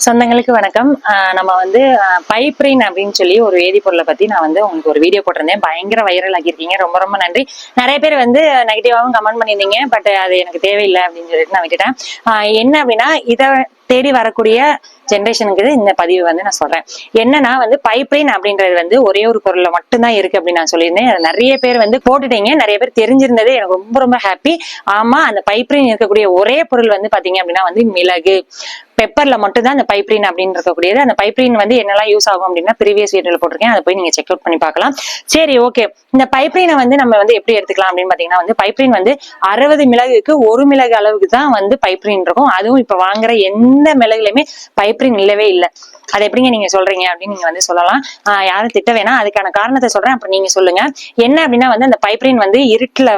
சொந்தங்களுக்கு வணக்கம். நம்ம வந்து பைப்ரின் அப்படின்னு சொல்லி ஒரு வேதிப்பொருளை பத்தி நான் வந்து உங்களுக்கு ஒரு வீடியோ போட்டிருந்தேன். பயங்கர வைரல் ஆகியிருக்கீங்க. ரொம்ப ரொம்ப நன்றி. நிறைய பேர் வந்து நெகட்டிவாவும் கமெண்ட் பண்ணியிருந்தீங்க. பட் அது எனக்கு தேவையில்லை அப்படின்னு சொல்லிட்டு நான் விட்டுட்டேன். என்ன அப்படின்னா, இதை தேடி வரக்கூடிய ஜென்ரேஷனுக்கு இந்த பதிவு வந்து நான் சொல்றேன். என்னன்னா வந்து பைப்ரின் அப்படின்றது வந்து ஒரே ஒரு பொருள்ல மட்டும்தான் இருக்கு அப்படின்னு நான் சொல்லியிருந்தேன். நிறைய பேர் வந்து போட்டுட்டீங்க. நிறைய பேர் தெரிஞ்சிருந்தது எனக்கு ரொம்ப ரொம்ப ஹாப்பி. ஆமா, அந்த பைப்ரின் இருக்கக்கூடிய ஒரே பொருள் வந்து பாத்தீங்க அப்படின்னா வந்து மிளகு, பெப்பர்ல மட்டும் தான் அந்த பைப்ரின் அப்படின்னு இருக்கக்கூடியது. அந்த பைப்ரின் வந்து என்னெல்லாம் யூஸ் ஆகும் அப்படின்னா ப்ரீவியஸ் வீடியோல போட்டிருக்கேன். அதை போய் நீங்க செக் அவுட் பண்ணி பார்க்கலாம். சரி, ஓகே. இந்த பைப்ரினை வந்து நம்ம வந்து எப்படி எடுத்துக்கலாம் அப்படின்னு பாத்தீங்கன்னா வந்து பைப்ரின் வந்து 60 மிளகுக்கு 1 மிளகு அளவுக்கு தான் வந்து பைப்ரின் இருக்கும். அதுவும் இப்ப வாங்குற எந்த மிளகுலயுமே பைப்ரின் இல்லவே இல்லை. அது எப்படிங்க நீங்க சொல்றீங்க அப்படின்னு நீங்க வந்து சொல்லலாம். யாரும் திட்ட வேணாம். அதுக்கான காரணத்தை சொல்றேன், அப்புறம் நீங்க சொல்லுங்க. என்ன அப்படின்னா வந்து அந்த பைப்ரின் வந்து இருட்டுல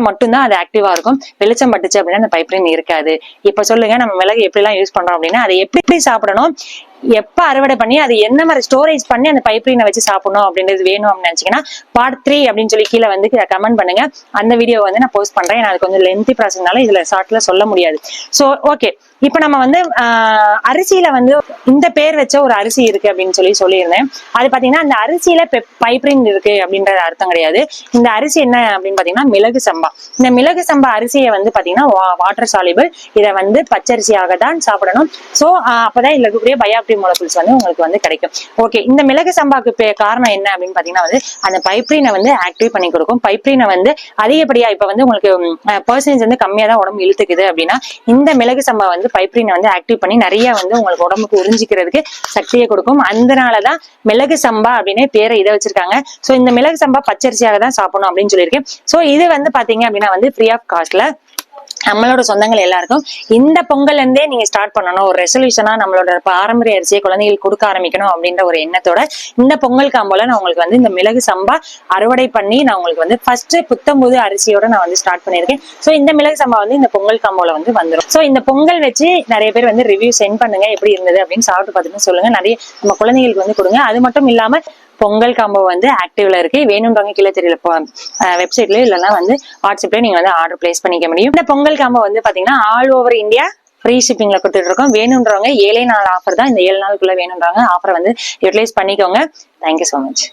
மட்டும்தான் அது ஆக்டிவா இருக்கும். வெளிச்சம் பட்டுச்சு அப்படின்னா அந்த பைப்ரின் இருக்காது. இப்ப சொல்லுங்க, நம்ம மிளகு எப்படி எல்லாம் யூஸ் பண்றோம் அப்படின்னா அதை எப்படி சாப்பிடணும், எப்ப அறுவடை பண்ணி அது என்ன மாதிரி ஸ்டோரேஜ் பண்ணி அந்த பைப்ரினை வச்சு சாப்பிடணும் அப்படின்றது வேணும் அப்படின்னு நினைச்சீங்கன்னா பார்ட் 3 அப்படின்னு சொல்லி கீழே வந்து கமெண்ட் பண்ணுங்க. அந்த வீடியோ வந்து நான் போஸ்ட் பண்றேன். அது கொஞ்சம் லென்த்தி ப்ராசஸ்னால இதுல ஷார்ட்ல சொல்ல முடியாது. சோ ஓகே, இப்ப நம்ம வந்து அரிசியில வந்து இந்த பேர் வச்ச ஒரு அரிசி இருக்கு அப்படின்னு சொல்லியிருந்தேன். அது பாத்தீங்கன்னா அந்த அரிசியில பைப்ரின் இருக்கு அப்படின்றது அர்த்தம் கிடையாது. இந்த அரிசி என்ன அப்படின்னு பாத்தீங்கன்னா மிளகு சம்பா. இந்த மிளகு சம்பா அரிசியை வந்து பாத்தீங்கன்னா வாட்டர் சாலிபிள். இதை வந்து பச்சரிசியாக தான் சாப்பிடணும். சோ அப்பதான் இதுல இருக்கக்கூடிய பயோஆக்டிவ் மாலிகுல்ஸ் வந்து உங்களுக்கு வந்து கிடைக்கும். ஓகே, இந்த மிளகு சம்பாக்கு காரணம் என்ன அப்படின்னு பாத்தீங்கன்னா வந்து அந்த பைப்ரினை வந்து ஆக்டிவ் பண்ணி கொடுக்கும். பைப்ரினை வந்து அதிகப்படியா இப்ப வந்து உங்களுக்கு பெர்சன்டேஜ் வந்து கம்மியா தான் உடம்பு இழுத்துக்குது அப்படின்னா இந்த மிளகு சம்பா வந்து பைப்ரினை வந்து ஆக்டிவ் பண்ணி நிறைய வந்து உங்களுக்கு உடம்புக்கு உறிஞ்சிக்கிறதுக்கு சக்தியை கொடுக்கும். அதனாலதான் மிளகு சம்பா அப்படின்னு பேரை இதை வச்சிருக்காங்க. சோ இந்த மிளகு சம்பா பச்சரிசியாக தான் சாப்பிடணும் அப்படின்னு சொல்லியிருக்கேன். சோ இது வந்து பாத்தீங்க அப்படின்னா வந்து ஃப்ரீ ஆஃப் காஸ்ட்ல நம்மளோட சொந்தங்கள் எல்லாருக்கும் இந்த பொங்கல்ல இருந்தே நீங்க ஸ்டார்ட் பண்ணணும். ஒரு ரெசல்யூஷனா நம்மளோட பாரம்பரிய அரிசியை குழந்தைகளுக்கு கொடுக்க ஆரம்பிக்கணும் அப்படின்ற ஒரு எண்ணத்தோட இந்த பொங்கல் காம்போல நான் உங்களுக்கு வந்து இந்த மிளகு சம்பா அறுவடை பண்ணி நான் உங்களுக்கு வந்து ஃபர்ஸ்ட் புத்தம்புது அரிசியோட நான் வந்து ஸ்டார்ட் பண்ணிருக்கேன். சோ இந்த மிளகு சம்பா வந்து இந்த பொங்கல் காம்போல வந்து வந்துடும். சோ இந்த பொங்கல் வச்சு நிறைய பேர் வந்து ரிவ்யூ சென்ட் பண்ணுங்க, எப்படி இருந்தது அப்படின்னு சாப்பிட்டு பார்த்துட்டு சொல்லுங்க. நிறைய நம்ம குழந்தைகளுக்கு வந்து கொடுங்க. அது மட்டும் இல்லாம பொங்கல் காம்போ வந்து ஆக்டிவ்ல இருக்கு. வேணும்ன்றவங்க கீழே தெரியல வெப்சைட்லயும் இல்லைன்னா வந்து வாட்ஸ்அப்லயும் நீங்க வந்து ஆர்டர் பிளேஸ் பண்ணிக்க முடியும். இந்த பொங்கல் காம்போ வந்து பாத்தீங்கன்னா ஆல் ஓவர் இந்தியா ஃப்ரீ ஷிப்பிங்ல கொடுத்துட்டு இருக்கோம். வேணும்ன்றவங்க 7 நாள் ஆஃபர் தான். இந்த 7 நாளுக்குள்ள வேணும்ன்றவங்க ஆஃபரை வந்து யூட்டிலைஸ் பண்ணிக்கோங்க. Thank you so much.